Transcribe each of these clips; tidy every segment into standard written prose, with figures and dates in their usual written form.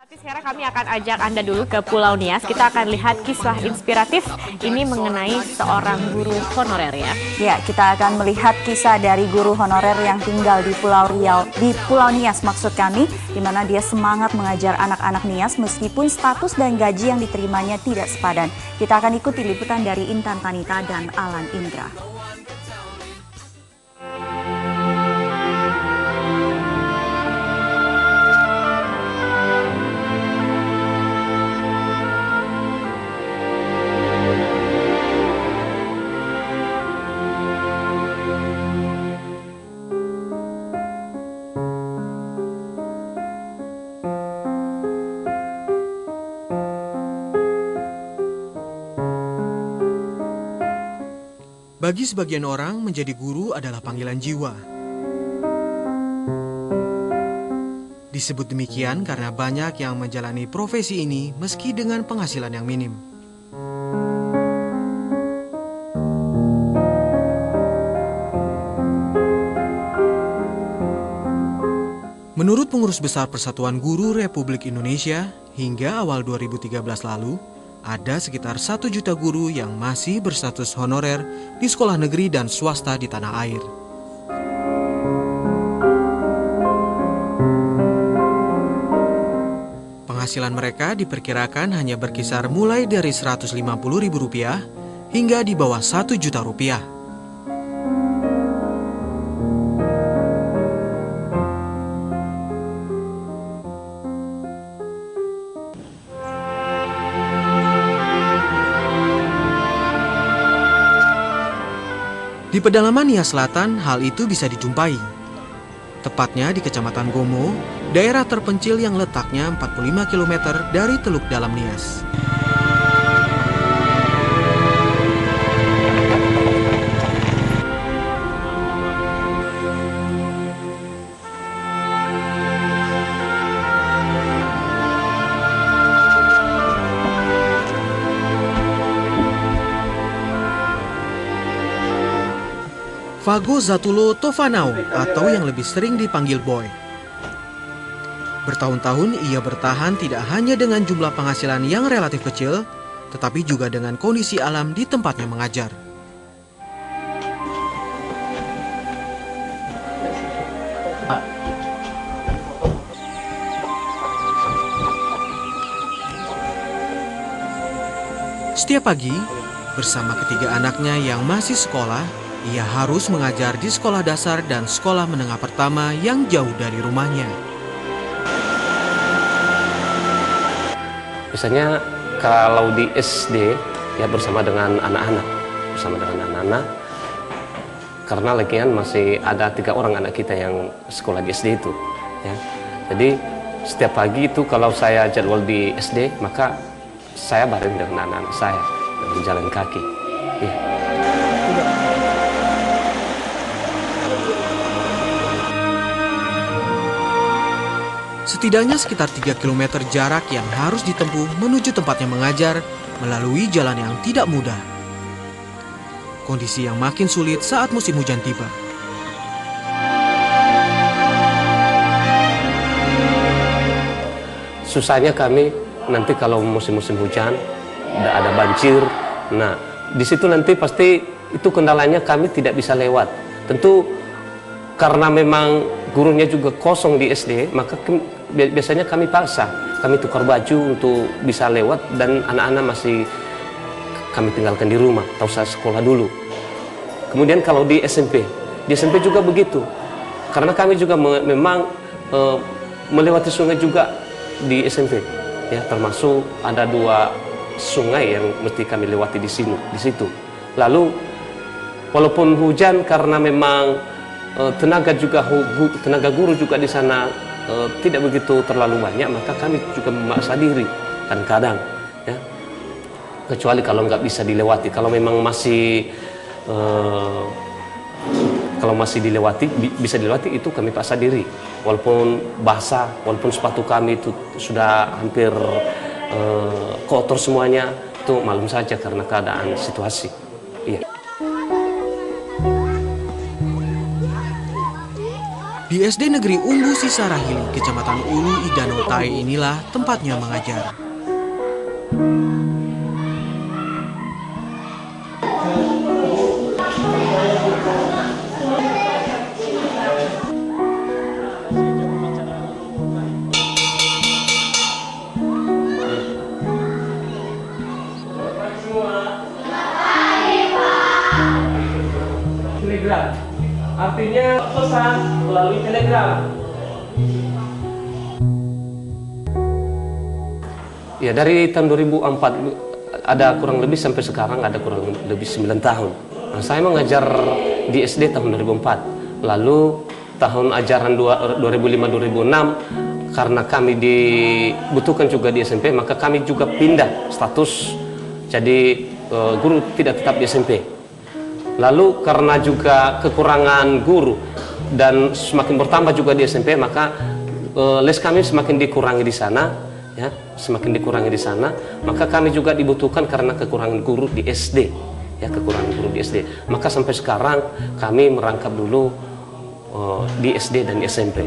Tapi sekarang kami akan ajak Anda dulu ke Pulau Nias. Kita akan lihat kisah inspiratif ini mengenai seorang guru honorer ya. Ya, kita akan melihat kisah dari guru honorer yang tinggal di Pulau Riau, di Pulau Nias maksud kami, di mana dia semangat mengajar anak-anak Nias meskipun status dan gaji yang diterimanya tidak sepadan. Kita akan ikuti liputan dari Intan Tanita dan Alan Indra. Bagi sebagian orang, menjadi guru adalah panggilan jiwa. Disebut demikian karena banyak yang menjalani profesi ini meski dengan penghasilan yang minim. Menurut Pengurus Besar Persatuan Guru Republik Indonesia, hingga awal 2013 lalu, ada sekitar 1 juta guru yang masih berstatus honorer di sekolah negeri dan swasta di tanah air. Penghasilan mereka diperkirakan hanya berkisar mulai dari Rp150.000 hingga di bawah Rp1 juta. Di pedalaman Nias Selatan, hal itu bisa dijumpai. Tepatnya di Kecamatan Gomo, daerah terpencil yang letaknya 45 km dari Teluk Dalam Nias. Fago Zatulo Tovanao atau yang lebih sering dipanggil Boy. Bertahun-tahun ia bertahan tidak hanya dengan jumlah penghasilan yang relatif kecil, tetapi juga dengan kondisi alam di tempatnya mengajar. Setiap pagi, bersama ketiga anaknya yang masih sekolah, ia harus mengajar di sekolah dasar dan sekolah menengah pertama yang jauh dari rumahnya. Biasanya kalau di SD ya bersama dengan anak-anak, karena lagian masih ada 3 orang anak kita yang sekolah di SD itu. Ya. Jadi setiap pagi itu kalau saya jadwal di SD, maka saya bareng dengan anak-anak saya berjalan kaki. Ya. Setidaknya sekitar 3 km jarak yang harus ditempuh menuju tempatnya mengajar melalui jalan yang tidak mudah. Kondisi yang makin sulit saat musim hujan tiba. Susahnya kami nanti kalau musim-musim hujan, ada banjir. Nah, di situ nanti pasti itu kendalanya kami tidak bisa lewat. Tentu karena memang gurunya juga kosong di SD, maka biasanya kami paksa, kami tukar baju untuk bisa lewat dan anak-anak masih kami tinggalkan di rumah, atau saya sekolah dulu. Kemudian kalau di SMP juga begitu, karena kami juga memang melewati sungai juga di SMP, ya termasuk ada 2 sungai yang mesti kami lewati di situ. Lalu walaupun hujan karena memang tenaga guru juga di sana tidak begitu terlalu banyak, maka kami juga memaksa diri kadang-kadang, ya. Kecuali kalau nggak bisa dilewati, kalau memang masih bisa dilewati itu kami paksa diri, walaupun basah, walaupun sepatu kami itu sudah hampir kotor semuanya, itu malum saja karena keadaan situasi. Iya. Di SD Negeri Umbu Sisarahili, Kecamatan Ulu Idanau Tai inilah tempatnya mengajar. Telegram, artinya pesan melalui telegram. Ya, dari tahun 2004 ada kurang lebih sampai sekarang ada kurang lebih 9 tahun. Nah, saya mengajar di SD tahun 2004. Lalu tahun ajaran 2005-2006 karena kami dibutuhkan juga di SMP, maka kami juga pindah status jadi guru tidak tetap di SMP. Lalu karena juga kekurangan guru dan semakin bertambah juga di SMP, maka les kami semakin dikurangi di sana, ya, semakin dikurangi di sana. Maka kami juga dibutuhkan karena kekurangan guru di SD, ya, kekurangan guru di SD. Maka sampai sekarang kami merangkap dulu di SD dan di SMP.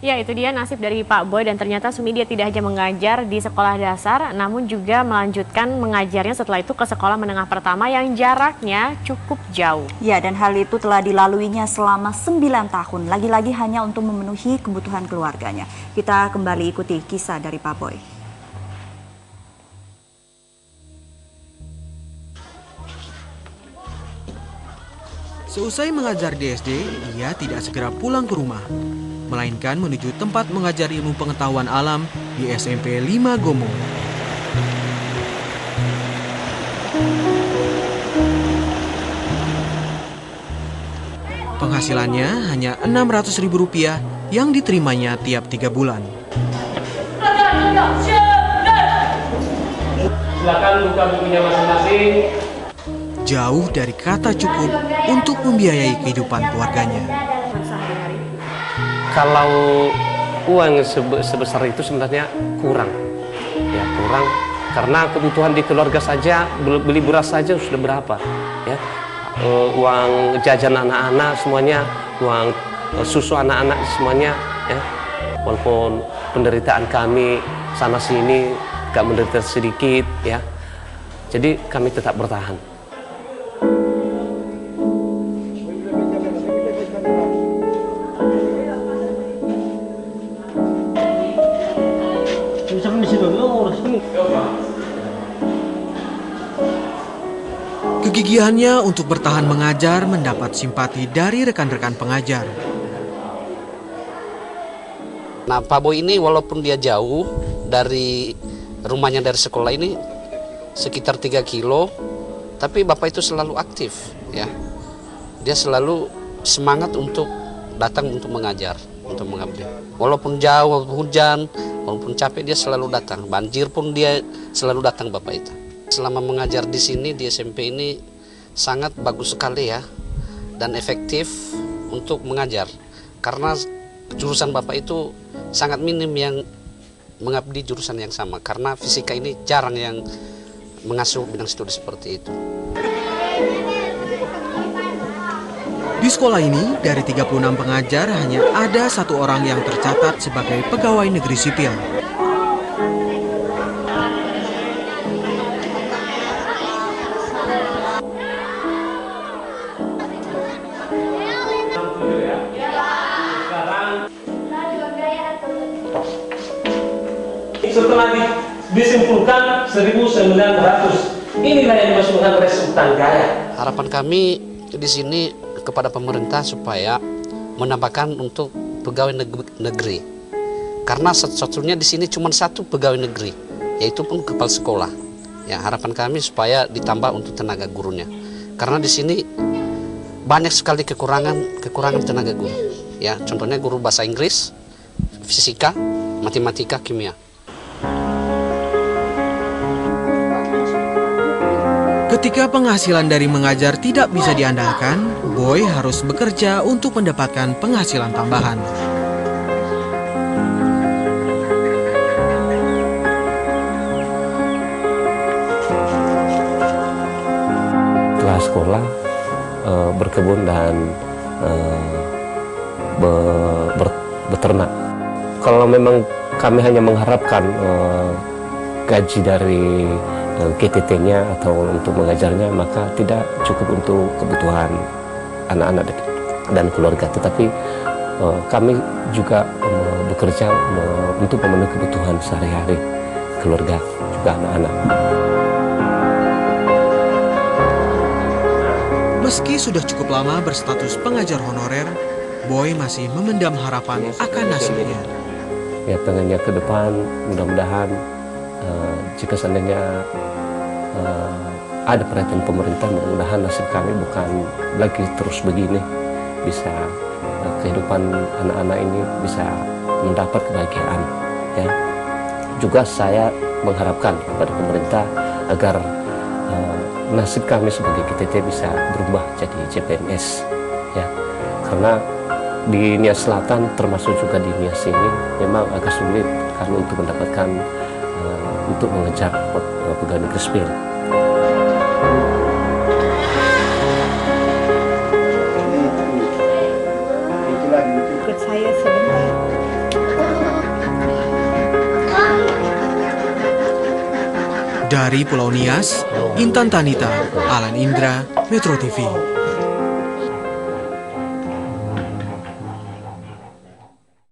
Ya, itu dia nasib dari Pak Boy, dan ternyata Sumi dia tidak hanya mengajar di sekolah dasar, namun juga melanjutkan mengajarnya setelah itu ke sekolah menengah pertama yang jaraknya cukup jauh. Ya, dan hal itu telah dilaluinya selama 9 tahun, lagi-lagi hanya untuk memenuhi kebutuhan keluarganya. Kita kembali ikuti kisah dari Pak Boy. Seusai mengajar di SD, ia tidak segera pulang ke rumah, melainkan menuju tempat mengajar ilmu pengetahuan alam di SMP 5 Gomo. Penghasilannya hanya Rp600.000 yang diterimanya tiap 3 bulan. Silakan buka bukunya masing-masing. Jauh dari kata cukup untuk membiayai kehidupan keluarganya. Kalau uang sebesar itu sebenarnya kurang, ya kurang, karena kebutuhan di keluarga saja beli beras saja sudah berapa, ya, uang jajan anak-anak semuanya, uang susu anak-anak semuanya, ya, walaupun penderitaan kami sana sini gak menderita sedikit, ya, jadi kami tetap bertahan. Kegigihannya untuk bertahan mengajar mendapat simpati dari rekan-rekan pengajar. Nah, Pak Boy ini walaupun dia jauh dari rumahnya, dari sekolah ini sekitar 3 kilo, tapi Bapak itu selalu aktif, ya. Dia selalu semangat untuk datang untuk mengajar, untuk mengabdi. Walaupun jauh, walaupun hujan, walaupun capek, dia selalu datang. Banjir pun dia selalu datang Bapak itu. Selama mengajar di sini di SMP ini sangat bagus sekali, ya, dan efektif untuk mengajar. Karena jurusan Bapak itu sangat minim yang mengabdi jurusan yang sama. Karena fisika ini jarang yang mengasuh bidang studi seperti itu. Di sekolah ini, dari 36 pengajar hanya ada 1 orang yang tercatat sebagai pegawai negeri sipil. Setelah disimpulkan 1.900, inilah yang dimasukkan resultan gaya. Harapan kami di sini kepada pemerintah supaya menambahkan untuk pegawai negeri. Karena satu-satunya di sini cuma 1 pegawai negeri, yaitu pun kepala sekolah. Ya, harapan kami supaya ditambah untuk tenaga gurunya. Karena di sini banyak sekali kekurangan tenaga guru. Ya, contohnya guru bahasa Inggris, fisika, matematika, kimia. Ketika penghasilan dari mengajar tidak bisa diandalkan, Boy harus bekerja untuk mendapatkan penghasilan tambahan. sekolah, berkebun dan beternak. Kalau memang kami hanya mengharapkan gaji dari KTT-nya atau untuk mengajarnya, maka tidak cukup untuk kebutuhan anak-anak dan keluarga. Tetapi kami juga bekerja untuk memenuhi kebutuhan sehari-hari keluarga juga anak-anak. Meski sudah cukup lama berstatus pengajar honorer, Boy masih memendam harapan akan nasibnya. Ya, pengennya ke depan mudah-mudahan jika seandainya ada perhatian pemerintah, mudah-mudahan nasib kami bukan lagi terus begini, bisa kehidupan anak-anak ini bisa mendapat kebahagiaan. Ya, juga saya mengharapkan kepada pemerintah agar nasib kami sebagai KTT bisa berubah jadi CPNS. Ya, karena di Nias Selatan termasuk juga di Nias ini memang agak sulit kami untuk mendapatkan untuk mengejar pegawai negeri sipil. Ikut saya sebentar. Dari Pulau Nias, Intan Tanita, Alan Indra, Metro TV.